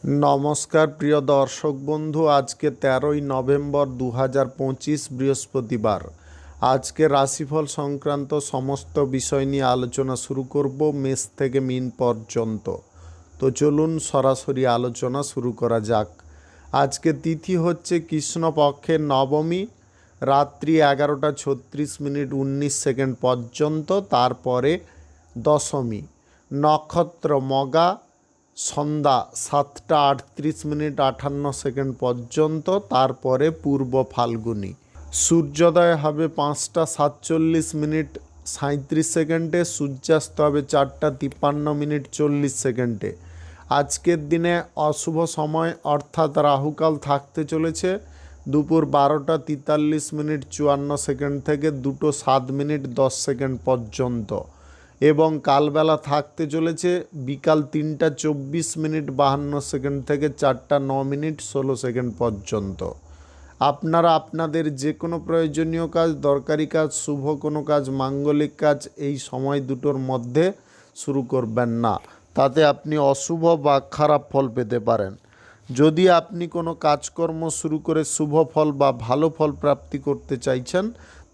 নমস্কার প্রিয় দর্শক বন্ধু, আজকে 13ই নভেম্বর 2025 বৃহস্পতিবার। আজকে রাশিফল সংক্রান্ত সমস্ত বিষয় নিয়ে আলোচনা শুরু করব মেষ থেকে মীন পর্যন্ত। তো চলুন সরাসরি আলোচনা শুরু করা যাক। আজকে তিথি হচ্ছে কৃষ্ণপক্ষের নবমী, রাত্রি 11:36 পর্যন্ত, তারপরে দশমী। নক্ষত্র মগা, সন্ধ্যা 7:38 পর্যন্ত, তারপরে পূর্ব ফাল্গুনী। সূর্যোদয় হবে 5:47 সূর্যাস্ত হবে 4:53 আজকের দিনে অশুভ সময় অর্থাৎ রাহুকাল থাকতে চলেছে দুপুর 12:43 থেকে 2:07 পর্যন্ত, এবং কালবেলা থাকতে চলেছে বিকাল 3:24 থেকে 4:09 পর্যন্ত। আপনারা আপনাদের যে কোনো প্রয়োজনীয় কাজ, দরকারি কাজ, শুভ কোনো কাজ, মাঙ্গলিক কাজ এই সময় দুটোর মধ্যে শুরু করবেন না, তাতে আপনি অশুভ বা খারাপ ফল পেতে পারেন। যদি আপনি কোনো কাজকর্ম শুরু করে শুভ ফল বা ভালো ফল প্রাপ্তি করতে চাইছেন,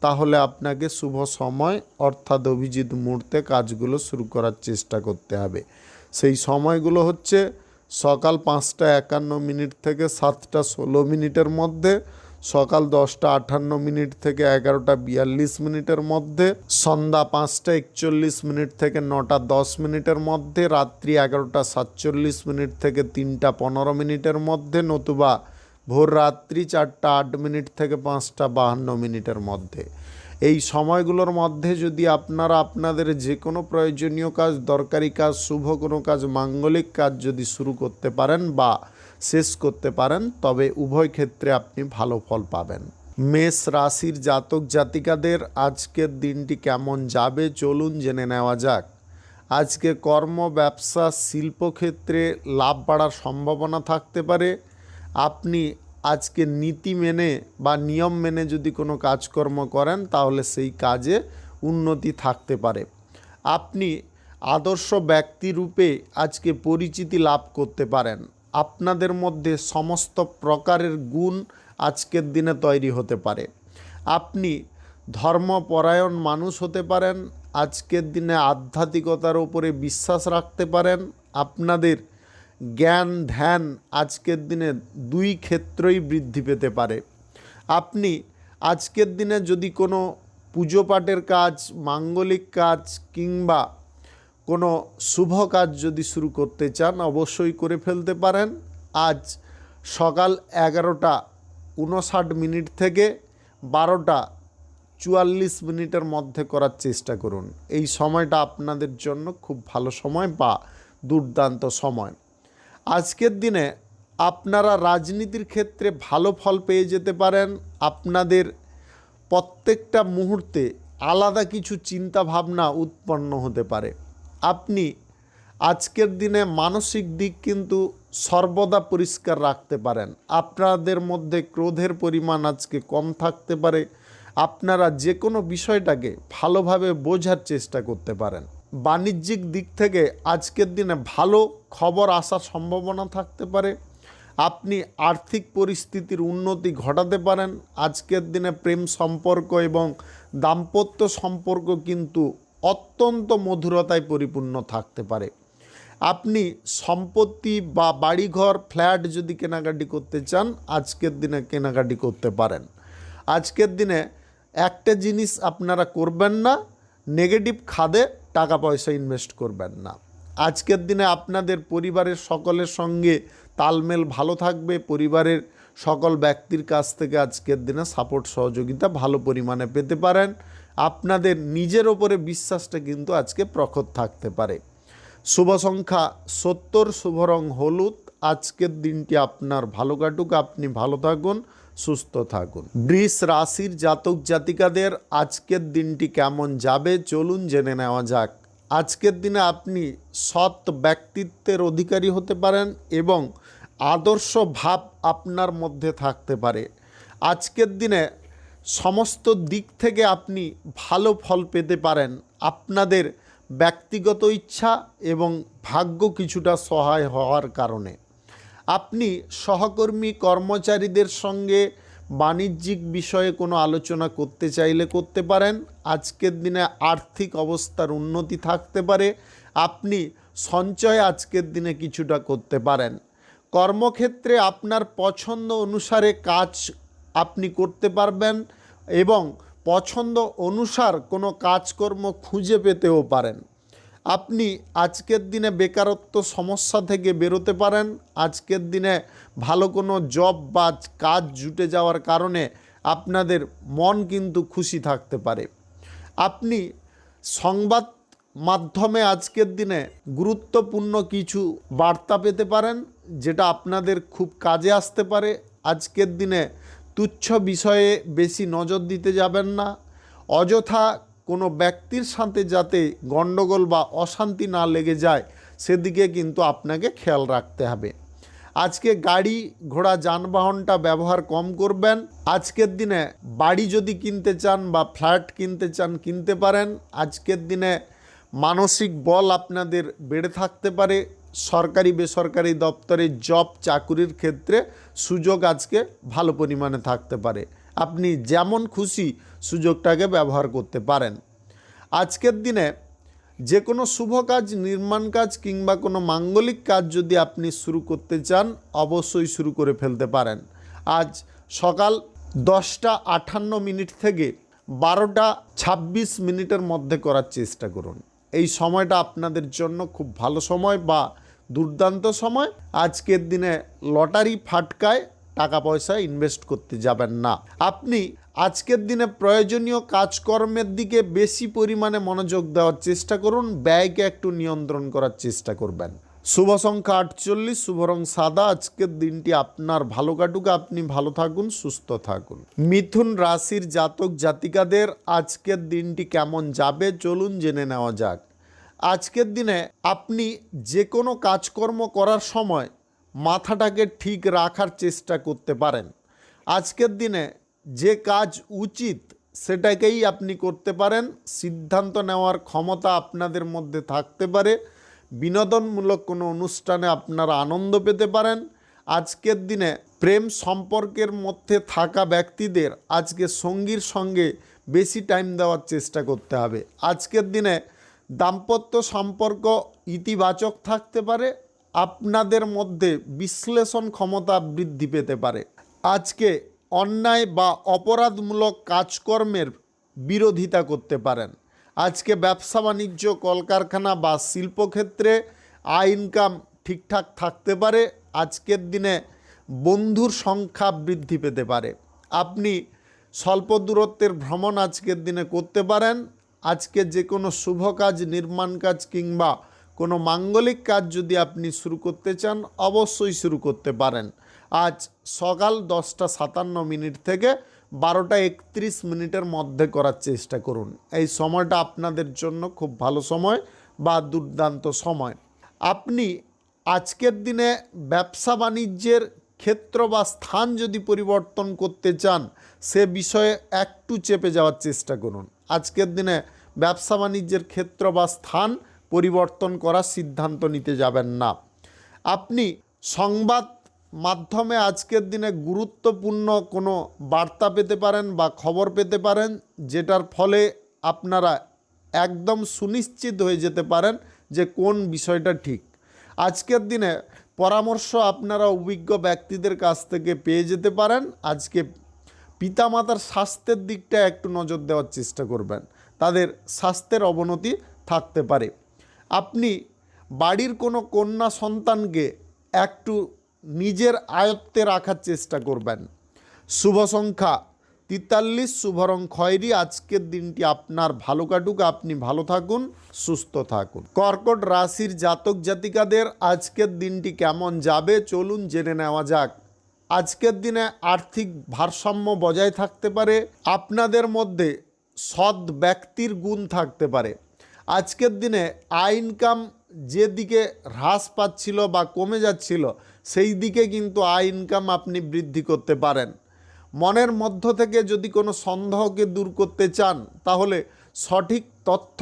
তাহলে আপনাকে শুভ সময় অর্থাৎ অভিজিৎ মুহূর্তে কাজগুলো শুরু করার চেষ্টা করতে হবে। সেই সময়গুলো হচ্ছে সকাল 5:51 থেকে 7:16 মধ্যে, সকাল 10:58 থেকে 11:42 মধ্যে, সন্ধ্যা 5:41 থেকে 9:10 মধ্যে, রাত্রি 11:47 থেকে 3:15 মধ্যে, নতুবা ভোর রাত্রি 4:08 থেকে 5:52 মধ্যে। এই সময়গুলোর মধ্যে যদি আপনারা আপনাদের যে কোনো প্রয়োজনীয় কাজ, দরকারি কাজ, শুভ কোনো কাজ, মাঙ্গলিক কাজ যদি শুরু করতে পারেন বা শেষ করতে পারেন, তবে উভয় ক্ষেত্রে আপনি ভালো ফল পাবেন। মেষ রাশির জাতক জাতিকাদের আজকের দিনটি কেমন যাবে চলুন জেনে নেওয়া যাক। আজকে কর্ম, ব্যবসা, শিল্পক্ষেত্রে লাভ বাড়ার সম্ভাবনা থাকতে পারে। আপনি আজকে নীতি মেনে বা নিয়ম মেনে যদি কোনো কাজকর্ম করেন, তাহলে সেই কাজে উন্নতি থাকতে পারে। আপনি আদর্শ ব্যক্তিরূপে আজকে পরিচিতি লাভ করতে পারেন। আপনাদের মধ্যে সমস্ত প্রকারের গুণ আজকের দিনে তৈরি হতে পারে। আপনি ধর্মপরায়ণ মানুষ হতে পারেন। আজকের দিনে আধ্যাত্মিকতার উপরে বিশ্বাস রাখতে পারেন। আপনাদের জ্ঞান ধ্যান আজকের দিনে দুই ক্ষেত্রেই বৃদ্ধি পেতে পারে। আপনি আজকের দিনে যদি কোনো পুজো পাঠের কাজ, মাঙ্গলিক কাজ কিংবা কোনো শুভ কাজ যদি শুরু করতে চান, অবশ্যই করে ফেলতে পারেন। আজ সকাল 11:59 থেকে 12:44 মধ্যে করার চেষ্টা করুন। এই সময়টা আপনাদের জন্য খুব ভালো সময় বা দুর্দান্ত সময়। আজকের দিনে আপনারা রাজনীতির ক্ষেত্রে ভালো ফল পেয়ে যেতে পারেন। আপনাদের প্রত্যেকটা মুহূর্তে আলাদা কিছু চিন্তা ভাবনা উৎপন্ন হতে পারে। আপনি আজকের দিনে মানসিক দিক কিন্তু সর্বদা পরিষ্কার রাখতে পারেন। আপনাদের মধ্যে ক্রোধের পরিমাণ আজকে কম থাকতে পারে। আপনারা যে কোনো বিষয়টাকে ভালোভাবে বোঝার চেষ্টা করতে পারেন। বাণিজ্যিক দিক থেকে আজকের দিনে ভালো খবর আসার সম্ভাবনা থাকতে পারে। আপনি আর্থিক পরিস্থিতির উন্নতি ঘটাতে পারেন। আজকের দিনে প্রেম সম্পর্ক এবং দাম্পত্য সম্পর্ক কিন্তু অত্যন্ত মধুরতায় পরিপূর্ণ থাকতে পারে। আপনি সম্পত্তি বা বাড়িঘর, ফ্ল্যাট যদি কেনাকাটি করতে চান, আজকের দিনে কেনাকাটি করতে পারেন। আজকের দিনে একটা জিনিস আপনারা করবেন না, নেগেটিভ খাদে টাকা পয়সা ইনভেস্ট করবেন না। আজকের দিনে আপনাদের পরিবারের সকলের সঙ্গে তালমেল ভালো থাকবে। পরিবারের সকল ব্যক্তির কাছ থেকে আজকের দিনে সাপোর্ট সহযোগিতা ভালো পরিমাণে পেতে পারেন। আপনাদের নিজের ওপরে বিশ্বাসটা কিন্তু আজকে প্রখর থাকতে পারে। শুভ সংখ্যা 70, শুভ রং হলুদ। আজকের দিনটি আপনার ভালো কাটুক, আপনি ভালো থাকুন, সুস্থ থাকুন। বৃষ রাশির জাতক জাতিকাদের আজকের দিনটি কেমন যাবে চলুন জেনে নেওয়া যাক। আজকের দিনে আপনি সৎ ব্যক্তিত্বের অধিকারী হতে পারেন এবং আদর্শ ভাব আপনার মধ্যে থাকতে পারে। আজকের দিনে সমস্ত দিক থেকে আপনি ভালো ফল পেতে পারেন। আপনাদের ব্যক্তিগত ইচ্ছা এবং ভাগ্য কিছুটা সহায় হওয়ার কারণে আপনি সহকর্মী কর্মচারীদের সঙ্গে বাণিজ্যিক বিষয়ে কোনো আলোচনা করতে চাইলে করতে পারেন। আজকের দিনে আর্থিক অবস্থার উন্নতি থাকতে পারে। আপনি সঞ্চয় আজকের দিনে কিছুটা করতে পারেন। কর্মক্ষেত্রে আপনার পছন্দ অনুসারে কাজ আপনি করতে পারবেন এবং পছন্দ অনুসার কোনো কাজকর্ম খুঁজে পেতেও পারেন। আপনি আজকের দিনে বেকারত্ব সমস্যা থেকে বেরোতে পারেন। আজকের দিনে ভালো কোনো জব বা কাজ জুটে যাওয়ার কারণে আপনাদের মন কিন্তু খুশি থাকতে পারে। আপনি সংবাদ মাধ্যমে আজকের দিনে গুরুত্বপূর্ণ কিছু বার্তা পেতে পারেন, যেটা আপনাদের খুব কাজে আসতে পারে। আজকের দিনে তুচ্ছ বিষয়ে বেশি নজর দিতে যাবেন না। অযথা কোনো ব্যক্তির সাথে যাতে গণ্ডগোল বা অশান্তি না লেগে যায় সেদিকে কিন্তু আপনাকে খেয়াল রাখতে হবে। আজকে গাড়ি ঘোড়া যানবাহনটা ব্যবহার কম করবেন। আজকের দিনে বাড়ি যদি কিনতে চান বা ফ্ল্যাট কিনতে চান কিনতে পারেন। আজকের দিনে মানসিক বল আপনাদের বেড়ে থাকতে পারে। সরকারি বেসরকারি দপ্তরে জব চাকুরির ক্ষেত্রে সুযোগ আজকে ভালো পরিমাণে থাকতে পারে। আপনি যেমন খুশি সুযোগটাকে ব্যবহার করতে পারেন। আজকের দিনে যে কোনো শুভ কাজ, নির্মাণ কাজ কিংবা কোনো মাঙ্গলিক কাজ যদি আপনি শুরু করতে চান অবশ্যই শুরু করে ফেলতে পারেন। আজ সকাল 10:58 থেকে 12:26 মধ্যে করার চেষ্টা করুন। এই সময়টা আপনাদের জন্য খুব ভালো সময় বা দুর্দান্ত সময়। আজকের দিনে লটারি ফাটকায় টাকা পয়সা ইনভেস্ট করতে যাবেন না। আপনি আজকের দিনে প্রয়োজনীয় কাজকর্মের দিকে বেশি পরিমাণে মনোযোগ দেওয়ার চেষ্টা করুন। ব্যয়কে একটু নিয়ন্ত্রণ করার চেষ্টা করবেন। শুভ সংখ্যা 48, শুভ রং সাদা। আজকের দিনটি আপনার ভালো কাটুক, আপনি ভালো থাকুন, সুস্থ থাকুন। মিথুন রাশির জাতক জাতিকাদের আজকের দিনটি কেমন যাবে চলুন জেনে নেওয়া যাক। আজকের দিনে আপনি যে কোনো কাজকর্ম করার সময় মাথাটাকে ঠিক রাখার চেষ্টা করতে পারেন। আজকের দিনে যে কাজ উচিত সেটাকেই আপনি করতে পারেন। সিদ্ধান্ত নেওয়ার ক্ষমতা আপনাদের মধ্যে থাকতে পারে। বিনোদনমূলক কোনো অনুষ্ঠানে আপনারা আনন্দ পেতে পারেন। আজকের দিনে প্রেম সম্পর্কের মধ্যে থাকা ব্যক্তিদের আজকে সঙ্গীর সঙ্গে বেশি টাইম দেওয়ার চেষ্টা করতে হবে। আজকের দিনে দাম্পত্য সম্পর্ক ইতিবাচক থাকতে পারে। আপনাদের মধ্যে বিশ্লেষণ ক্ষমতা বৃদ্ধি পেতে পারে। আজকে অন্যায় বা অপরাধমূলক কাজকর্মের বিরোধিতা করতে পারেন। আজকে ব্যবসা বাণিজ্য, কলকারখানা বা শিল্পক্ষেত্রে আয় ইনকাম ঠিকঠাক থাকতে পারে। আজকের দিনে বন্ধুর সংখ্যা বৃদ্ধি পেতে পারে। আপনি স্বল্প দূরত্বের ভ্রমণ আজকের দিনে করতে পারেন। আজকে যে কোনো শুভ কাজ, নির্মাণ কাজ কিংবা কোনো মাঙ্গলিক কাজ যদি আপনি শুরু করতে চান অবশ্যই শুরু করতে পারেন। আজ সকাল 10:57 থেকে 12:31 মধ্যে করার চেষ্টা করুন। এই সময়টা আপনাদের জন্য খুব ভালো সময় বা দুর্দান্ত সময়। আপনি আজকের দিনে ব্যবসা বাণিজ্যের ক্ষেত্র বা স্থান যদি পরিবর্তন করতে চান সে বিষয়ে একটু চেপে যাওয়ার চেষ্টা করুন। আজকের দিনে ব্যবসা বাণিজ্যের ক্ষেত্র বা স্থান পরিবর্তন করার সিদ্ধান্ত নিতে যাবেন না। আপনি সংবাদ মাধ্যমে আজকের দিনে গুরুত্বপূর্ণ কোনো বার্তা পেতে পারেন বা খবর পেতে পারেন, যেটার ফলে আপনারা একদম সুনিশ্চিত হয়ে যেতে পারেন যে কোন বিষয়টা ঠিক। আজকের দিনে পরামর্শ আপনারা অভিজ্ঞ ব্যক্তিদের কাছ থেকে পেয়ে যেতে পারেন। আজকে পিতামাতার স্বাস্থ্যের দিকটা একটু নজর দেওয়ার চেষ্টা করবেন, তাদের স্বাস্থ্যের অবনতি থাকতে পারে। আপনি বাড়ির কোনো কন্যা সন্তানকে একটু নিজের আয়ত্তে রাখার চেষ্টা করবেন। শুভ সংখ্যা 43, শুভ রং খয়েরি। আজকের দিনটি আপনার ভালো কাটুক, আপনি ভালো থাকুন, সুস্থ থাকুন। কর্কট রাশির জাতক জাতিকাদের আজকের দিনটি কেমন যাবে চলুন জেনে নেওয়া যাক। আজকের দিনে আর্থিক ভারসাম্য বজায় থাকতে পারে। আপনাদের মধ্যে সৎ ব্যক্তির গুণ থাকতে পারে। আজকের দিনে আয় ইনকাম যেদিকে হ্রাস পাচ্ছিল বা কমে যাচ্ছিল সেই দিকে কিন্তু আয় ইনকাম আপনি বৃদ্ধি করতে পারেন। মনের মধ্য থেকে যদি কোনো সন্দেহকে দূর করতে চান তাহলে সঠিক তথ্য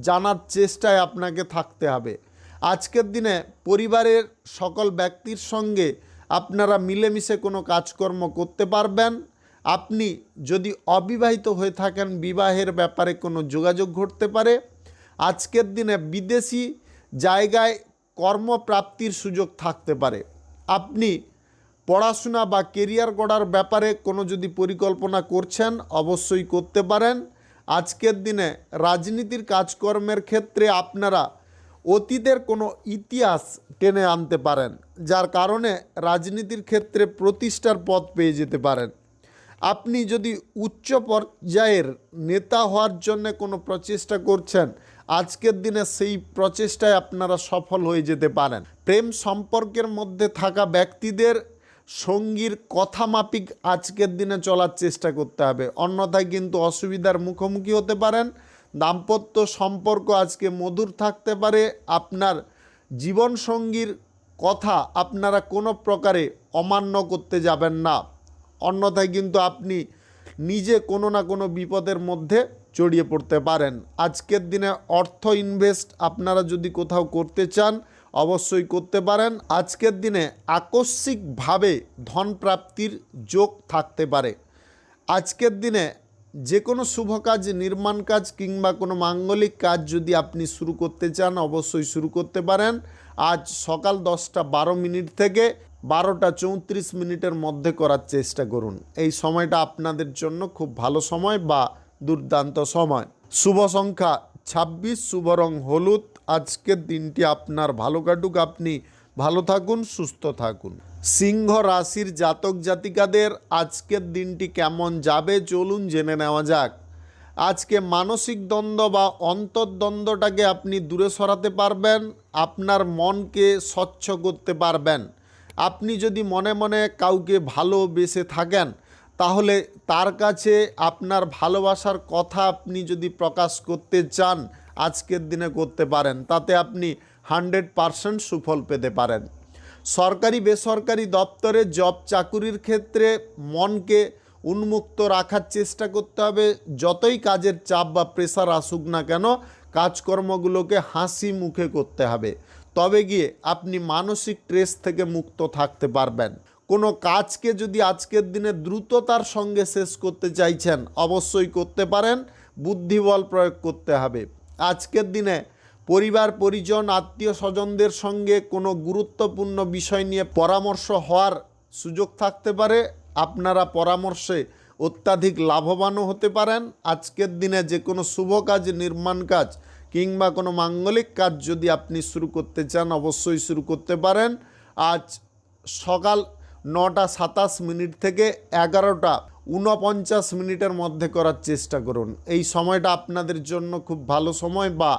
জানার চেষ্টায় আপনাকে থাকতে হবে। আজকের দিনে পরিবারের সকল ব্যক্তির সঙ্গে আপনারা মিলেমিশে কোনো কাজকর্ম করতে পারবেন। আপনি যদি অবিবাহিত হয়ে থাকেন, বিবাহের ব্যাপারে কোনো যোগাযোগ ঘটতে পারে। আজকের দিনে বিদেশি জায়গায় কর্মপ্রাপ্তির সুযোগ থাকতে পারে। আপনি পড়াশোনা বা কেরিয়ার গড়ার ব্যাপারে কোনো যদি পরিকল্পনা করছেন, অবশ্যই করতে পারেন। আজকের দিনে রাজনীতির কাজকর্মের ক্ষেত্রে আপনারা অতীতের কোনো ইতিহাস টেনে আনতে পারেন, যার কারণে রাজনীতির ক্ষেত্রে প্রতিষ্ঠার পথ পেয়ে যেতে পারেন। আপনি যদি উচ্চ পর্যায়ের নেতা হওয়ার জন্য কোনো প্রচেষ্টা করছেন, আজকের দিনে সেই প্রচেষ্টায় আপনারা সফল হয়ে যেতে পারেন। প্রেম সম্পর্কের মধ্যে থাকা ব্যক্তিদের সঙ্গীর কথা মাফিক আজকের দিনে চলার চেষ্টা করতে হবে, অন্যথায় কিন্তু অসুবিধার মুখোমুখি হতে পারেন। দাম্পত্য সম্পর্ক আজকে মধুর থাকতে পারে। আপনার জীবনসঙ্গীর কথা আপনারা কোনো প্রকারে অমান্য করতে যাবেন না, অন্যথায় কিন্তু আপনি নিজে কোনো না কোনো বিপদের মধ্যে জড়িয়ে পড়তে পারেন। আজকের দিনে অর্থ ইনভেস্ট আপনারা যদি কোথাও করতে চান, অবশ্যই করতে পারেন। আজকের দিনে আকস্মিকভাবে ধন প্রাপ্তির যোগ থাকতে পারে। আজকের দিনে যে কোনো শুভ কাজ, নির্মাণ কাজ কিংবা কোনো মাঙ্গলিক কাজ যদি আপনি শুরু করতে চান, অবশ্যই শুরু করতে পারেন। আজ সকাল 10:12 থেকে 12:34 মধ্যে করার চেষ্টা করুন। এই সময়টা আপনাদের জন্য খুব ভালো সময় বা দুর্দান্ত সময়। শুভ সংখ্যা 26, শুভ রং হলুদ। আজকের দিনটি আপনার ভালো কাটুক, আপনি ভালো থাকুন, সুস্থ থাকুন। সিংহ রাশির জাতক জাতিকাদের আজকের দিনটি কেমন যাবে চলুন জেনে নেওয়া যাক। আজকে মানসিক দ্বন্দ্ব বা অন্তর্দ্বন্দ্বটাকে আপনি দূরে সরাতে পারবেন, আপনার মনকে স্বচ্ছ করতে পারবেন। আপনি যদি মনে মনে কাউকে ভালোবেসে থাকেন, তাহলে তার কাছে আপনার ভালোবাসার কথা আপনি যদি প্রকাশ করতে চান, আজকের দিনে করতে পারেন। তাতে আপনি 100% সুফল পেতে পারেন। সরকারি বেসরকারি দপ্তরে জব চাকুরির ক্ষেত্রে মনকে উন্মুক্ত রাখার চেষ্টা করতে হবে। যতই কাজের চাপ বা প্রেশার আসুক না কেন, কাজকর্মগুলোকে হাসি মুখে করতে হবে, তবে গিয়ে আপনি মানসিক স্ট্রেস থেকে মুক্ত থাকতে পারবেন। কোনো কাজকে যদি আজকের দিনে দ্রুততার সঙ্গে শেষ করতে চাইছেন, অবশ্যই করতে পারেন, বুদ্ধিবল প্রয়োগ করতে হবে। আজকের দিনে পরিবার পরিজন আত্মীয় স্বজনদের সঙ্গে কোনো গুরুত্বপূর্ণ বিষয় নিয়ে পরামর্শ হওয়ার সুযোগ থাকতে পারে। আপনারা পরামর্শে অত্যাধিক লাভবানও হতে পারেন। আজকের দিনে যে কোনো শুভ কাজ, নির্মাণ কাজ কিংবা কোনো মাঙ্গলিক কাজ যদি আপনি শুরু করতে চান, অবশ্যই শুরু করতে পারেন। আজ সকাল 9:27 থেকে 11:49 মধ্যে করার চেষ্টা করুন। এই সময়টা আপনাদের জন্য খুব ভালো সময় বা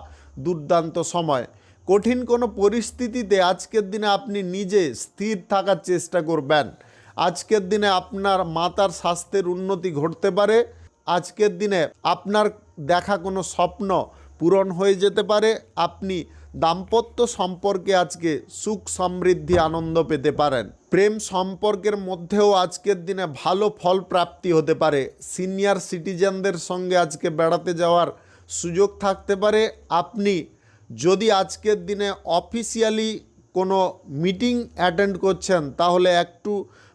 দুর্দান্ত সময়। কঠিন কোনো পরিস্থিতিতে আজকের দিনে আপনি নিজে স্থির থাকার চেষ্টা করবেন। আজকের দিনে আপনার মাতার স্বাস্থ্যের উন্নতি ঘটতে পারে। আজকের দিনে আপনার দেখা কোনো স্বপ্ন পূরণ হয়ে যেতে পারে। আপনি দাম্পত্য সম্পর্কে আজকে সুখ সমৃদ্ধি আনন্দ পেতে পারেন। প্রেম সম্পর্কের মধ্যেও আজকের দিনে ভালো ফল প্রাপ্তি হতে পারে। সিনিয়র সিটিজেনদের সঙ্গে আজকে বেড়াতে যাওয়ার সুযোগ থাকতে পারে। আপনি যদি আজকের দিনে অফিসিয়ালি কোনো মিটিং অ্যাটেন্ড করছেন, তাহলে একটু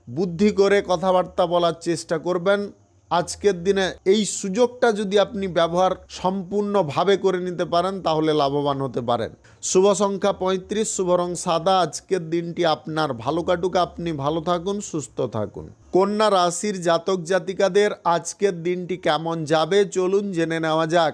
বুদ্ধি করে কথাবার্তা বলার চেষ্টা করবেন। আজকের দিনে এই সুযোগটা যদি আপনি ব্যবহার সম্পূর্ণভাবে করে নিতে পারেন, তাহলে লাভবান হতে পারেন। শুভ সংখ্যা 35, শুভ রং সাদা। আজকের দিনটি আপনার ভালো কাটুক, আপনি ভালো থাকুন, সুস্থ থাকুন। কন্যা রাশির জাতক জাতিকাদের আজকের দিনটি কেমন যাবে চলুন জেনে নেওয়া যাক।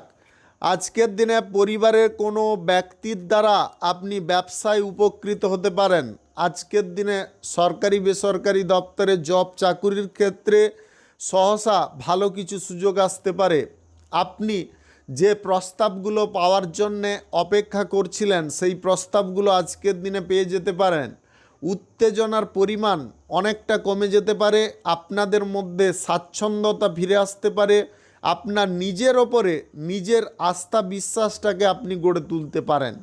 আজকের দিনে পরিবারের কোনো ব্যক্তির দ্বারা আপনি ব্যবসায় উপকৃত হতে পারেন। আজকের দিনে সরকারি বেসরকারি দপ্তরে জব চাকুরির ক্ষেত্রে সহসা ভালো কিছু সুযোগ আসতে পারে। আপনি যে প্রস্তাবগুলো পাওয়ার জন্যে অপেক্ষা করছিলেন, সেই প্রস্তাবগুলো আজকের দিনে পেয়ে যেতে পারেন। উত্তেজনার পরিমাণ অনেকটা কমে যেতে পারে। আপনাদের মধ্যে স্বাচ্ছন্দ্যতা ফিরে আসতে পারে। আপনার নিজের ওপরে নিজের আস্থা বিশ্বাসটাকে আপনি গড়ে তুলতে পারেন।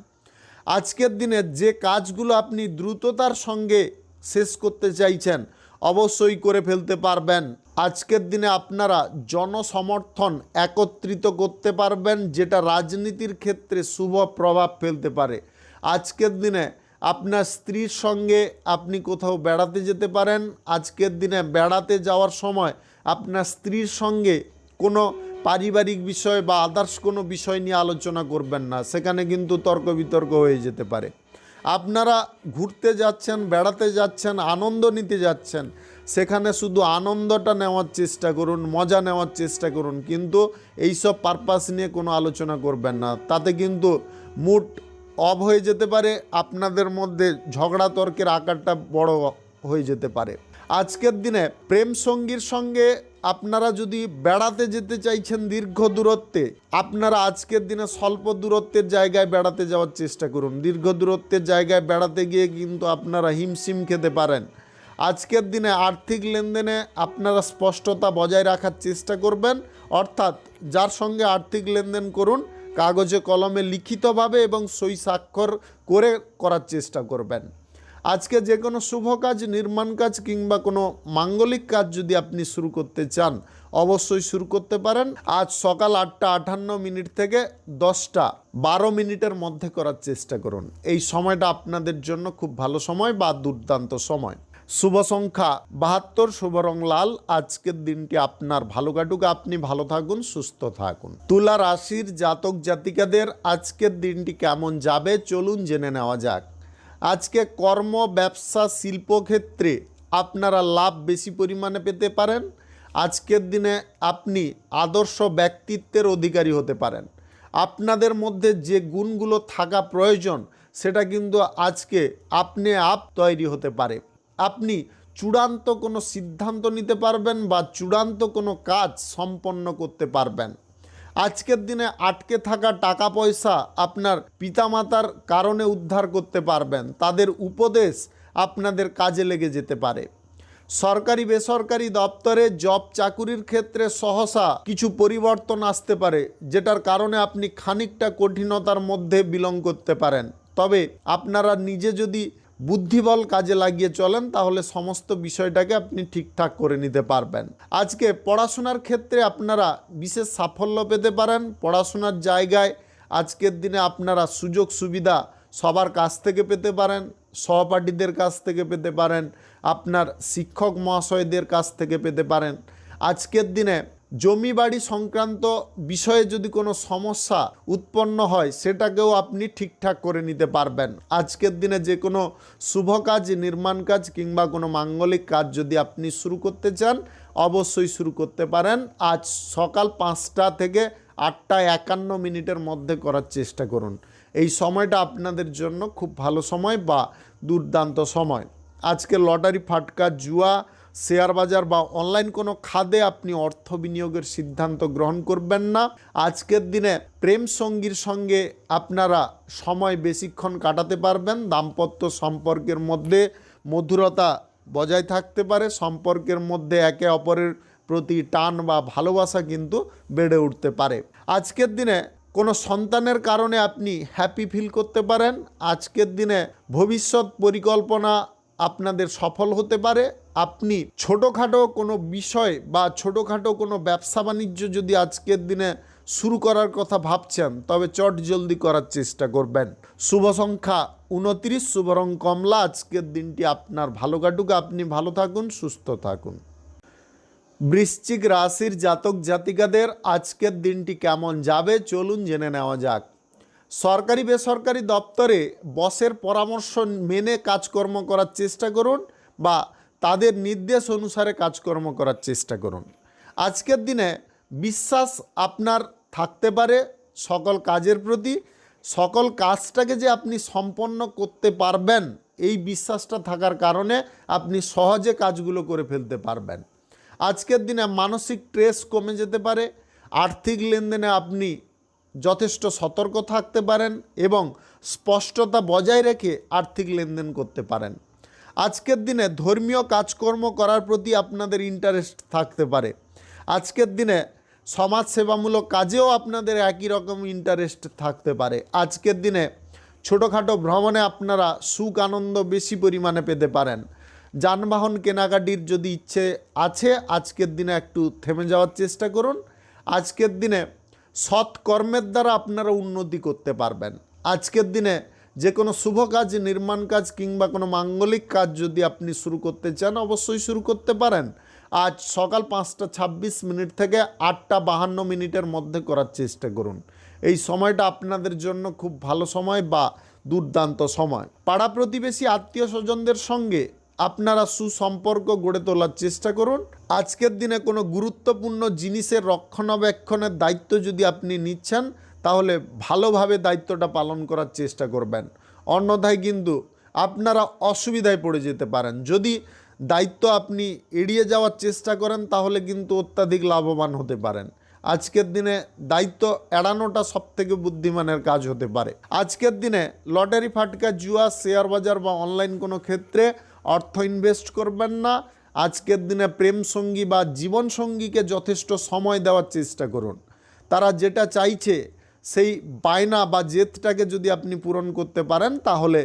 আজকের দিনে যে কাজগুলো আপনি দ্রুততার সঙ্গে শেষ করতে চাইছেন, অবশ্যই করে ফেলতে পারবেন। আজকের দিনে আপনারা জনসমর্থন একত্রিত করতে পারবেন, যেটা রাজনীতির ক্ষেত্রে শুভ প্রভাব ফেলতে পারে। আজকের দিনে আপনার স্ত্রীর সঙ্গে আপনি কোথাও বেড়াতে যেতে পারেন। আজকের দিনে বেড়াতে যাওয়ার সময় আপনার স্ত্রীর সঙ্গে কোনো পারিবারিক বিষয় বা আদার্স কোনো বিষয় নিয়ে আলোচনা করবেন না, সেখানে কিন্তু তর্ক বিতর্ক হয়ে যেতে পারে। আপনারা ঘুরতে যাচ্ছেন, বেড়াতে যাচ্ছেন, আনন্দ নিতে যাচ্ছেন, সেখানে শুধু আনন্দটা নেওয়ার চেষ্টা করুন, মজা নেওয়ার চেষ্টা করুন, কিন্তু এইসব পারপাস নিয়ে কোনো আলোচনা করবেন না, তাতে কিন্তু মুড অফ হয়ে যেতে পারে, আপনাদের মধ্যে ঝগড়া তর্কের আকারটা বড় হয়ে যেতে পারে। আজকের দিনে প্রেম সঙ্গীর সঙ্গে আপনারা যদি বেড়াতে যেতে চাইছেন দীর্ঘ দূরত্বে, আপনারা আজকের দিনে স্বল্প দূরত্বের জায়গায় বেড়াতে যাওয়ার চেষ্টা করুন। দীর্ঘ দূরত্বের জায়গায় বেড়াতে গিয়ে কিন্তু আপনারা হিমশিম খেতে পারেন। আজকের দিনে আর্থিক লেনদেনে আপনারা স্পষ্টতা বজায় রাখার চেষ্টা করবেন, অর্থাৎ যার সঙ্গে আর্থিক লেনদেন করুন কাগজে কলমে লিখিতভাবে এবং সই স্বাক্ষর করে করার চেষ্টা করবেন। আজকে যে কোনো শুভ কাজ, নির্মাণ কাজ কিংবা কোনো মাঙ্গলিক কাজ যদি আপনি শুরু করতে চান অবশ্যই শুরু করতে পারেন। আজ সকাল 8:58 থেকে 10:12 মধ্যে করার চেষ্টা করুন। এই সময়টা আপনাদের জন্য খুব ভালো সময় বা দুর্দান্ত সময়। শুভ সংখ্যা 72, শুভ রং লাল। আজকের দিনটি আপনার ভালো কাটুক, আপনি ভালো থাকুন, সুস্থ থাকুন। তুলা রাশির জাতক জাতিকাদের আজকের দিনটি কেমন যাবে চলুন জেনে নেওয়া যাক। আজকে কর্ম, ব্যবসা, শিল্পক্ষেত্রে আপনারা লাভ বেশি পরিমাণে পেতে পারেন। আজকের দিনে আপনি আদর্শ ব্যক্তিত্বের অধিকারী হতে পারেন। আপনাদের মধ্যে যে গুণগুলো থাকা প্রয়োজন সেটা কিন্তু আজকে আপনি আপ তৈরি হতে পারে। আপনি চূড়ান্ত কোনো সিদ্ধান্ত নিতে পারবেন বা চূড়ান্ত কোনো কাজ সম্পন্ন করতে পারবেন। আজকের দিনে আটকে থাকা টাকা পয়সা আপনার পিতামাতার কারণে উদ্ধার করতে পারবেন। তাদের উপদেশ আপনাদের কাজে লেগে যেতে পারে। সরকারি বেসরকারি দপ্তরে জব চাকুরির ক্ষেত্রে সহসা কিছু পরিবর্তন আসতে পারে, যেটার কারণে আপনি খানিকটা কঠিনতার মধ্যে বিলং করতে পারেন। তবে আপনারা নিজে যদি বুদ্ধিবল কাজে লাগিয়ে চলেন তাহলে সমস্ত বিষয়টাকে আপনি ঠিকঠাক করে নিতে পারবেন। আজকে পড়াশোনার ক্ষেত্রে আপনারা বিশেষ সাফল্য পেতে পারেন। পড়াশোনার জায়গায় আজকের দিনে আপনারা সুযোগ সুবিধা সবার কাছ থেকে পেতে পারেন, সহপাঠীদের কাছ থেকে পেতে পারেন, আপনার শিক্ষক মহাশয়দের কাছ থেকে পেতে পারেন। আজকের দিনে জমি বাড়ি সংক্রান্ত বিষয়ে যদি কোনো সমস্যা উৎপন্ন হয় সেটাকেও আপনি ঠিকঠাক করে নিতে পারবেন। আজকের দিনে যে কোনো শুভ কাজ, নির্মাণ কাজ কিংবা কোনো মাঙ্গলিক কাজ যদি আপনি শুরু করতে চান অবশ্যই শুরু করতে পারেন। আজ সকাল 5টা থেকে 8:51 মধ্যে করার চেষ্টা করুন। এই সময়টা আপনাদের জন্য খুব ভালো সময় বা দুর্দান্ত সময়। আজকে লটারি, ফাটকা, জুয়া, শেয়ার বাজার বা অনলাইন কোনো খাতে আপনি অর্থ বিনিয়োগের সিদ্ধান্ত গ্রহণ করবেন না। আজকের দিনে প্রেম সঙ্গীর সঙ্গে আপনারা সময় বেশিক্ষণ কাটাতে পারবেন। দাম্পত্য সম্পর্কের মধ্যে মধুরতা বজায় থাকতে পারে। সম্পর্কের মধ্যে একে অপরের প্রতি টান বা ভালোবাসা কিন্তু বেড়ে উঠতে পারে। আজকের দিনে কোনো সন্তানের কারণে আপনি হ্যাপি ফিল করতে পারেন। আজকের দিনে ভবিষ্যৎ পরিকল্পনা আপনাদের সফল হতে পারে। আপনি ছোটোখাটো কোনো বিষয় বা ছোটোখাটো কোনো ব্যবসা বাণিজ্য যদি আজকের দিনে শুরু করার কথা ভাবছেন তবে চট জলদি করার চেষ্টা করবেন। শুভ সংখ্যা 29, শুভ রং কমলা। আজকের দিনটি আপনার ভালো কাটুক, আপনি ভালো থাকুন, সুস্থ থাকুন। বৃশ্চিক রাশির জাতক জাতিকাদের আজকের দিনটি কেমন যাবে চলুন জেনে নেওয়া যাক। সরকারি বেসরকারি দপ্তরে বসের পরামর্শ মেনে কাজকর্ম করার চেষ্টা করুন বা তাদের নির্দেশ অনুসারে কাজকর্ম করার চেষ্টা করুন। আজকের দিনে বিশ্বাস আপনার থাকতে পারে সকল কাজের প্রতি। সকল কাজটাকে যে আপনি সম্পন্ন করতে পারবেন এই বিশ্বাসটা থাকার কারণে আপনি সহজে কাজগুলো করে ফেলতে পারবেন। আজকের দিনে মানসিক স্ট্রেস কমে যেতে পারে। আর্থিক লেনদেনে আপনি যথেষ্ট সতর্ক থাকতে পারেন এবং স্পষ্টতা বজায় রেখে আর্থিক লেনদেন করতে পারেন। আজকের দিনে ধর্মীয় কাজকর্ম করার প্রতি আপনাদের ইন্টারেস্ট থাকতে পারে। আজকের দিনে সমাজসেবামূলক কাজেও আপনাদের একই রকম ইন্টারেস্ট থাকতে পারে। আজকের দিনে ছোটোখাটো ভ্রমণে আপনারা সুখ আনন্দ বেশি পরিমাণে পেতে পারেন। যানবাহন কেনাকাটির যদি ইচ্ছে আছে আজকের দিনে একটু থেমে যাওয়ার চেষ্টা করুন। আজকের দিনে সৎ কর্মের দ্বারা আপনারা উন্নতি করতে পারবেন। আজকের দিনে যে কোনো শুভ কাজ, নির্মাণ কাজ কিংবা কোনো মাঙ্গলিক কাজ যদি আপনি শুরু করতে চান অবশ্যই শুরু করতে পারেন। আজ সকাল 5টা 26 থেকে 8টা 52 মধ্যে করার চেষ্টা করুন। এই সময়টা আপনাদের জন্য খুব ভালো সময় বা দুর্দান্ত সময়। পাড়া প্রতিবেশী আত্মীয় স্বজনদের সঙ্গে আপনারা সুসম্পর্ক গড়ে তোলার চেষ্টা করুন। আজকের দিনে কোনো গুরুত্বপূর্ণ জিনিসের রক্ষণাবেক্ষণের দায়িত্ব যদি আপনি নিচ্ছেন তাহলে ভালোভাবে দায়িত্বটা পালন করার চেষ্টা করবেন, অন্যথায় কিন্তু আপনারা অসুবিধায় পড়ে যেতে পারেন। যদি দায়িত্ব আপনি এড়িয়ে যাওয়ার চেষ্টা করেন তাহলে কিন্তু অত্যাধিক লাভবান হতে পারেন। আজকের দিনে দায়িত্ব এড়ানোটা সবথেকে বুদ্ধিমানের কাজ হতে পারে। আজকের দিনে লটারি, ফাটকা, জুয়া, শেয়ার বাজার বা অনলাইন কোনো ক্ষেত্রে অর্থ ইনভেস্ট করবেন না। আজকের দিনে প্রেম সঙ্গী বা জীবন সঙ্গীকে যথেষ্ট সময় দেওয়ার চেষ্টা করুন। তারা যেটা চাইছে সেই বায়না বা জেদটাকে যদি আপনি পূরণ করতে পারেন তাহলে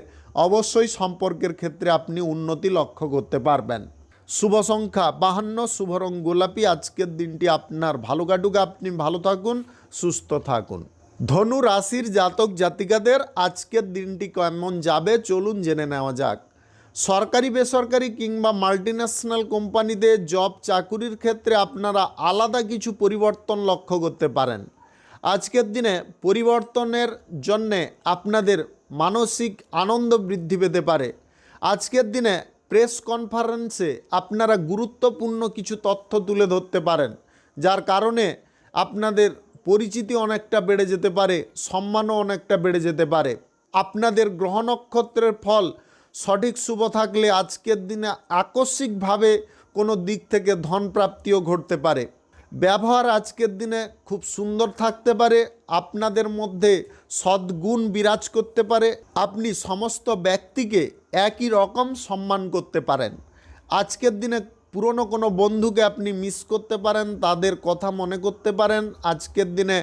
অবশ্যই সম্পর্কের ক্ষেত্রে আপনি উন্নতি লক্ষ্য করতে পারবেন। শুভ সংখ্যা 52, শুভ রং গোলাপি। আজকের দিনটি আপনার ভালো কাটুক, আপনি ভালো থাকুন, সুস্থ থাকুন। ধনু রাশির জাতক জাতিকাদের আজকের দিনটি কেমন যাবে চলুন জেনে নেওয়া যাক। সরকারি, বেসরকারি কিংবা মাল্টিন্যাশনাল কোম্পানিতে জব চাকুরির ক্ষেত্রে আপনারা আলাদা কিছু পরিবর্তন লক্ষ্য করতে পারেন। আজকের দিনে পরিবর্তনের জন্যে আপনাদের মানসিক আনন্দ বৃদ্ধি পেতে পারে। আজকের দিনে প্রেস কনফারেন্সে আপনারা গুরুত্বপূর্ণ কিছু তথ্য তুলে ধরতে পারেন, যার কারণে আপনাদের পরিচিতি অনেকটা বেড়ে যেতে পারে, সম্মানও অনেকটা বেড়ে যেতে পারে। আপনাদের গ্রহ নক্ষত্রের ফল সঠিক শুভ থাকলে আজকের দিনে আকস্মিকভাবে কোনো দিক থেকে ধন প্রাপ্তিও ঘটতে পারে। ব্যবহার আজকের দিনে খুব সুন্দর থাকতে পারে, আপনাদের মধ্যে সদ্গুণ বিরাজ করতে পারে। আপনি সমস্ত ব্যক্তিকে একই রকম সম্মান করতে পারেন। আজকের দিনে পুরনো কোনো বন্ধুকে আপনি মিস করতে পারেন, তাদের কথা মনে করতে পারেন। আজকের দিনে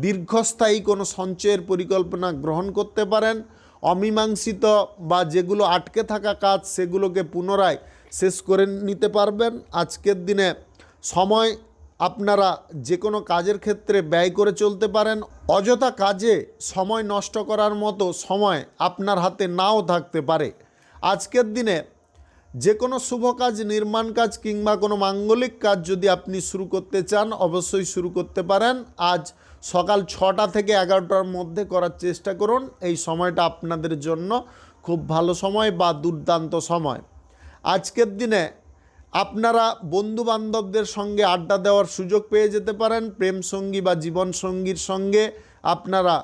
দীর্ঘস্থায়ী কোনো সঞ্চয়ের পরিকল্পনা গ্রহণ করতে পারেন। অমীমাংসিত বা যেগুলো আটকে থাকা কাজ সেগুলোকে পুনরায় শেষ করে নিতে পারবেন। আজকের দিনে সময় আপনারা যে কোনো কাজের ক্ষেত্রে ব্যয় করে চলতে পারেন। অযথা কাজে সময় নষ্ট করার মতো সময় আপনার হাতে নাও থাকতে পারে। আজকের দিনে যে কোনো শুভ কাজ, নির্মাণ কাজ কিংবা কোনো মাঙ্গলিক কাজ যদি আপনি শুরু করতে চান অবশ্যই শুরু করতে পারেন। আজ সকাল 6টা থেকে 11টার মধ্যে করার চেষ্টা করুন। এই সময়টা আপনাদের জন্য খুব ভালো সময় বা দুর্দান্ত সময়। আজকের দিনে আপনারা বন্ধুবান্ধবদের সঙ্গে আড্ডা দেওয়ার সুযোগ পেয়ে যেতে পারেন। প্রেম সঙ্গী বা জীবন সঙ্গীর সঙ্গে আপনারা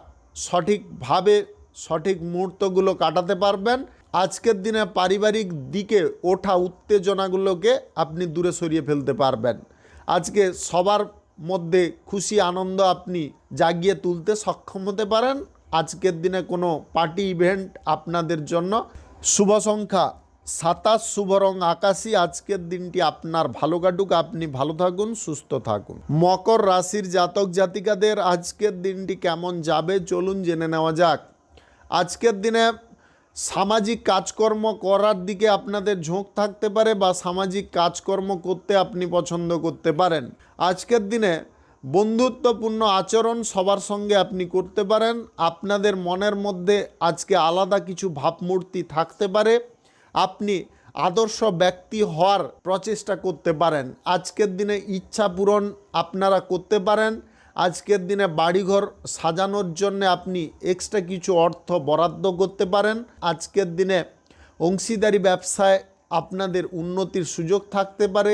সঠিকভাবে সঠিক মুহূর্তগুলো কাটাতে পারবেন। আজকের দিনে পারিবারিক দিকে ওঠা উত্তেজনাগুলোকে আপনি দূরে সরিয়ে ফেলতে পারবেন। আজকে সবার মধ্যে খুশি আনন্দ আপনি জাগিয়ে তুলতে সক্ষম হতে পারেন। আজকের দিনে কোনো পার্টি ইভেন্ট আপনাদের জন্য শুভ সংখ্যা 27, শুভ রং আকাশী। আজকের দিনটি আপনার ভালো কাটুক, আপনি ভালো থাকুন, সুস্থ থাকুন। মকর রাশির জাতক জাতিকাদের আজকের দিনটি কেমন যাবে চলুন জেনে নেওয়া যাক। আজকের দিনে সামাজিক কাজকর্ম করার দিকে আপনাদের ঝোঁক থাকতে পারে বা সামাজিক কাজকর্ম করতে আপনি পছন্দ করতে পারেন। আজকের দিনে বন্ধুত্বপূর্ণ আচরণ সবার সঙ্গে আপনি করতে পারেন। আপনাদের মনের মধ্যে আজকে আলাদা কিছু ভাবমূর্তি থাকতে পারে। আপনি আদর্শ ব্যক্তি হওয়ার প্রচেষ্টা করতে পারেন। আজকের দিনে ইচ্ছা পূরণ আপনারা করতে পারেন। আজকের দিনে বাড়িঘর সাজানোর জন্য আপনি এক্সট্রা কিছু অর্থ বরাদ্দ করতে পারেন। আজকের দিনে অংশীদারি ব্যবসায় আপনাদের উন্নতির সুযোগ থাকতে পারে।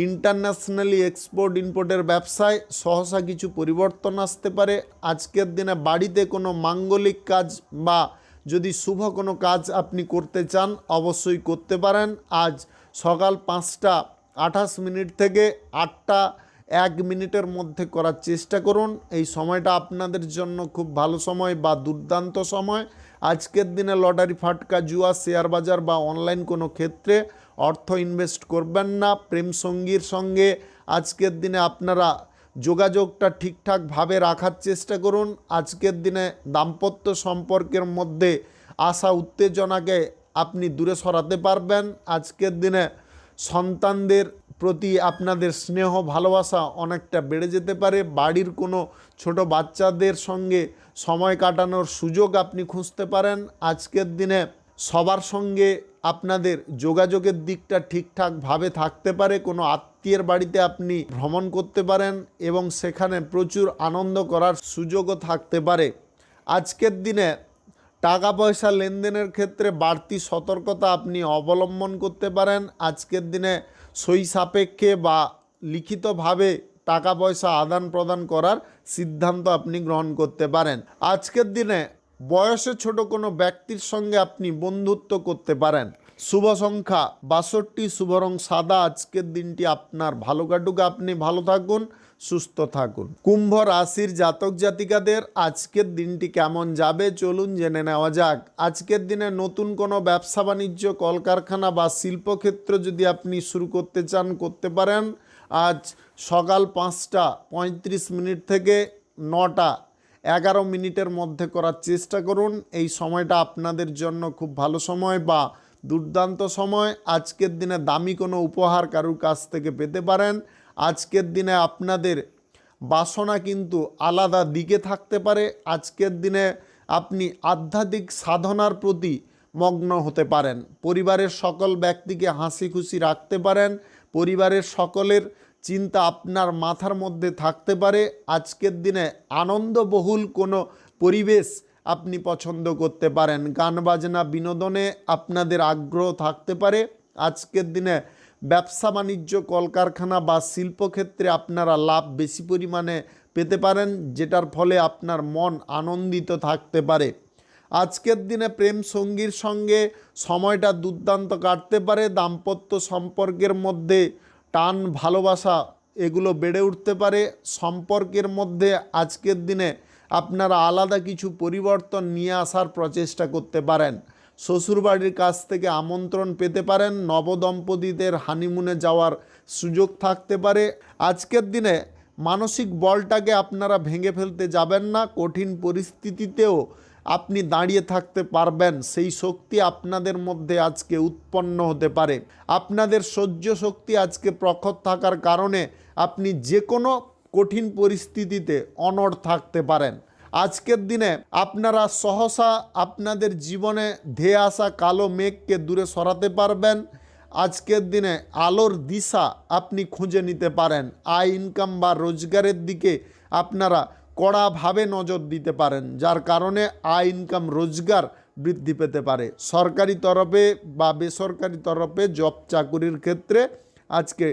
ইন্টারন্যাশনালি এক্সপোর্ট ইম্পোর্টের ব্যবসায় সহসা কিছু পরিবর্তন আসতে পারে। আজকের দিনে বাড়িতে কোনো মাঙ্গলিক কাজ বা যদি শুভ কোনো কাজ আপনি করতে চান অবশ্যই করতে পারেন। আজ সকাল 5টা 28 থেকে 8টা 1 মধ্যে করার চেষ্টা করুন। এই সময়টা আপনাদের জন্য খুব ভালো সময় বা দুর্দান্ত সময়। আজকের দিনে লটারি, ফাটকা, জুয়া, শেয়ার বাজার বা অনলাইন কোনো ক্ষেত্রে অর্থ ইনভেস্ট করবেন না। প্রেম সঙ্গীর সঙ্গে আজকের দিনে আপনারা যোগাযোগটা ঠিকঠাকভাবে রাখার চেষ্টা করুন। আজকের দিনে দাম্পত্য সম্পর্কের মধ্যে আসা উত্তেজনাকে আপনি দূরে সরাতে পারবেন। আজকের দিনে সন্তানদের প্রতি আপনাদের স্নেহ ভালোবাসা অনেকটা বেড়ে যেতে পারে। বাড়ির কোনো ছোট বাচ্চাদের সঙ্গে সময় কাটানোর সুযোগ আপনি খুঁজতে পারেন। আজকের দিনে সবার সঙ্গে আপনাদের যোগাযোগের দিকটা ঠিকঠাকভাবে থাকতে পারে। কোনো আত্মীয়ের বাড়িতে আপনি ভ্রমণ করতে পারেন এবং সেখানে প্রচুর আনন্দ করার সুযোগও থাকতে পারে। আজকের দিনে টাকা পয়সা লেনদেনের ক্ষেত্রে বাড়তি সতর্কতা আপনি অবলম্বন করতে পারেন। আজকের দিনে সই সাপেক্ষে বা লিখিতভাবে টাকা পয়সা আদান প্রদান করার সিদ্ধান্ত আপনি গ্রহণ করতে পারেন। আজকের দিনে বয়সে ছোট কোনো ব্যক্তির সঙ্গে আপনি বন্ধুত্ব করতে পারেন। শুভ সংখ্যা 62, শুভ রং সাদা। আজকের দিনটি আপনার ভালো কাটুক, আপনি ভালো থাকুন, সুস্থ থাকুন। কুম্ভ রাশির জাতক জাতিকাদের আজকের দিনটি কেমন যাবে চলুন জেনে নেওয়া যাক। আজকের দিনে নতুন কোনো ব্যবসা বাণিজ্য, কলকারখানা বা শিল্পক্ষেত্র যদি আপনি শুরু করতে চান করতে পারেন। আজ সকাল 5টা 35 থেকে 9টা 11 মধ্যে করার চেষ্টা করুন। এই সময়টা আপনাদের জন্য খুব ভালো সময় বা দুর্দান্ত সময়। আজকের দিনে দামি কোনো উপহার কারুর কাছ থেকে পেতে পারেন। আজকের দিনে আপনাদের বাসনা কিন্তু আলাদা দিকে থাকতে পারে। আজকের দিনে আপনি আধ্যাত্মিক সাধনার প্রতি মগ্ন হতে পারেন। পরিবারের সকল ব্যক্তিকে হাসি খুশি রাখতে পারেন। পরিবারের সকলের চিন্তা আপনার মাথার মধ্যে থাকতে পারে। আজকের দিনে আনন্দবহুল কোনো পরিবেশ আপনি পছন্দ করতে পারেন। গান বাজনা বিনোদনে আপনাদের আগ্রহ থাকতে পারে। আজকের দিনে ব্যবসা বাণিজ্য, কলকারখানা বা শিল্পক্ষেত্রে আপনারা লাভ বেশি পরিমাণে পেতে পারেন, যেটার ফলে আপনার মন আনন্দিত থাকতে পারে। আজকের দিনে প্রেম সঙ্গীর সঙ্গে সময়টা দুর্দান্ত কাটতে পারে। দাম্পত্য সম্পর্কের মধ্যে টান ভালোবাসা এগুলো বেড়ে উঠতে পারে। সম্পর্কের মধ্যে আজকের দিনে আপনারা আলাদা কিছু পরিবর্তন নিয়ে আসার প্রচেষ্টা করতে পারেন। শ্বশুরবাড়ির কাছ থেকে আমন্ত্রণ পেতে পারেন। নবদম্পতিদের হানিমুনে যাওয়ার সুযোগ থাকতে পারে। আজকের দিনে মানসিক বলটাকে আপনারা ভেঙে ফেলতে যাবেন না। কঠিন পরিস্থিতিতেও আপনি দাঁড়িয়ে থাকতে পারবেন, সেই শক্তি আপনাদের মধ্যে আজকে উৎপন্ন হতে পারে। আপনাদের সহ্য শক্তি আজকে প্রখর থাকার কারণে আপনি যে কোনো কঠিন পরিস্থিতিতে অনড় থাকতে পারেন। আজকের দিনে আপনারা সহসা আপনাদের জীবনে ধেয়ে আসা কালো মেঘকে দূরে সরাতে পারবেন। আজকের দিনে আলোর দিশা আপনি খুঁজে নিতে পারেন। আয় ইনকাম বা রোজগারের দিকে আপনারা কড়াভাবে নজর দিতে পারেন, যার কারণে আয় ইনকাম রোজগার বৃদ্ধি পেতে পারে। সরকারি তরফে বা বেসরকারি তরফে জব চাকুরির ক্ষেত্রে আজকে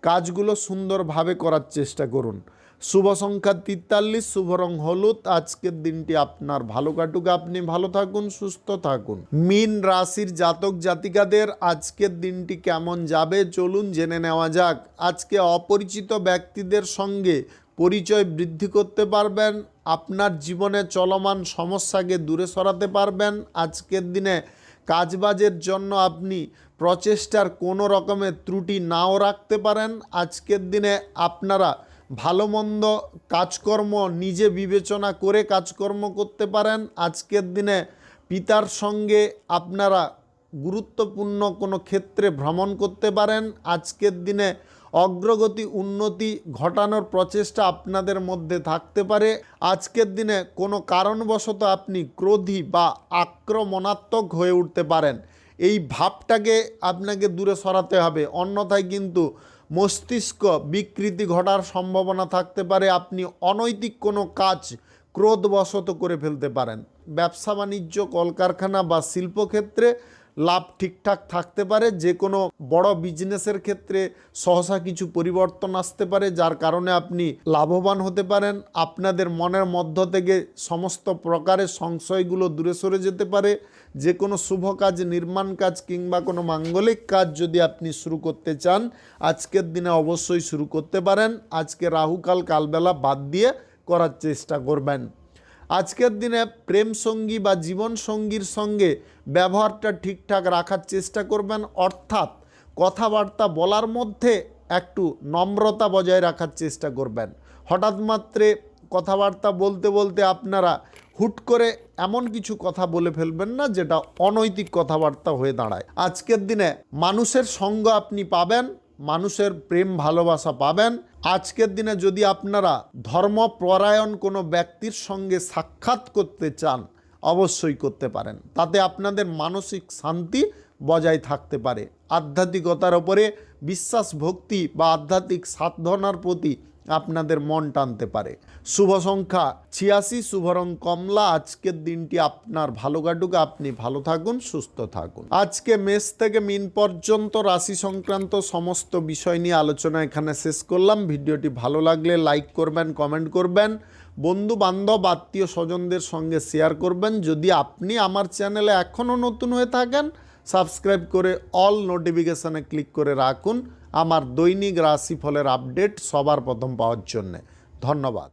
কাজগুলো সুন্দরভাবে করার চেষ্টা করুন। শুভ সংখ্যা 43, শুভ রং হলুদ। আজকের দিনটি আপনার ভালো কাটুক, আপনি ভালো থাকুন, সুস্থ থাকুন। মীন রাশির জাতক জাতিকাদের আজকের দিনটি কেমন যাবে চলুন জেনে নেওয়া যাক। আজকে অপরিচিত ব্যক্তিদের সঙ্গে পরিচয় বৃদ্ধি করতে পারবেন। আপনার জীবনে চলমান সমস্যাকে দূরে সরাতে পারবেন। আজকের দিনে কাজবাজের জন্য আপনি প্রচেষ্টার কোনো রকমের ত্রুটি নাও রাখতে পারেন। আজকের দিনে আপনারা ভালো মন্দ কাজকর্ম নিজে বিবেচনা করে কাজকর্ম করতে পারেন। আজকের দিনে পিতার সঙ্গে আপনারা গুরুত্বপূর্ণ কোনো ক্ষেত্রে ভ্রমণ করতে পারেন। আজকের দিনে অগ্রগতি উন্নতি ঘটানোর প্রচেষ্টা আপনাদের মধ্যে থাকতে পারে। আজকের দিনে কোনো কারণবশত আপনি ক্রোধী বা আক্রমণাত্মক হয়ে উঠতে পারেন। এই ভাবটাকে আপনাকে দূরে সরাতে হবে, অন্যথায় কিন্তু মস্তিষ্ক বিকৃতি ঘটার সম্ভাবনা থাকতে পারে। আপনি অনৈতিক কোনো কাজ ক্রোধবশত করে ফেলতে পারেন। ব্যবসা বাণিজ্য, কলকারখানা বা শিল্পক্ষেত্রে লাভ ঠিকঠাক থাকতে পারে। যে কোনো বড় বিজনেসের ক্ষেত্রে সহসা কিছু পরিবর্তন আসতে পারে, যার কারণে আপনি লাভবান হতে পারেন। আপনাদের মনের মধ্য থেকে সমস্ত প্রকারের সংশয়গুলো দূরে সরে যেতে পারে। যে কোনো শুভ কাজ, নির্মাণ কাজ কিংবা কোনো মাঙ্গলিক কাজ যদি আপনি শুরু করতে চান আজকের দিনে অবশ্যই শুরু করতে পারেন। আজকে রাহুকাল কালবেলা বাদ দিয়ে করার চেষ্টা করবেন। আজকের দিনে প্রেম সঙ্গী বা জীবন সঙ্গীর সঙ্গে ব্যবহারটা ঠিকঠাক রাখার চেষ্টা করবেন, অর্থাৎ কথাবার্তা বলার মধ্যে একটু নম্রতা বজায় রাখার চেষ্টা করবেন। হঠাৎ মাত্রে কথাবার্তা বলতে বলতে আপনারা হুট করে এমন কিছু কথা বলে ফেলবেন না যেটা অনৈতিক কথাবার্তা হয়ে দাঁড়ায়। আজকের দিনে মানুষের সঙ্গ আপনি পাবেন, মানুষের প্রেম ভালোবাসা পাবেন। আজকের দিনে যদি আপনারা ধর্মপরায়ণ কোনো ব্যক্তির সঙ্গে সাক্ষাৎ করতে চান অবশ্যই করতে পারেন, তাতে আপনাদের মানসিক শান্তি বজায় থাকতে পারে। আধ্যাত্মিকতার ওপরে বিশ্বাস ভক্তি বা আধ্যাত্মিক সাধনার প্রতি আপনাদের মন টানতে পারে। শুভ সংখ্যা 86, শুভ রং কমলা। আজকের দিনটি আপনার ভালো কাটুক, আপনি ভালো থাকুন, সুস্থ থাকুন। আজকে মেষ থেকে মীন পর্যন্ত রাশি সংক্রান্ত সমস্ত বিষয় নিয়ে আলোচনা এখানে শেষ করলাম। ভিডিওটি ভালো লাগলে লাইক করবেন, কমেন্ট করবেন, বন্ধু বান্ধব আত্মীয় স্বজনদের সঙ্গে শেয়ার করবেন। যদি আপনি আমার চ্যানেলে এখনও নতুন হয়ে থাকেন, সাবস্ক্রাইব করে অল নোটিফিকেশানে ক্লিক করে রাখুন আমার দৈনিক রাশিফলের আপডেট সবার প্রথম পাওয়ার জন্যে। ধন্যবাদ।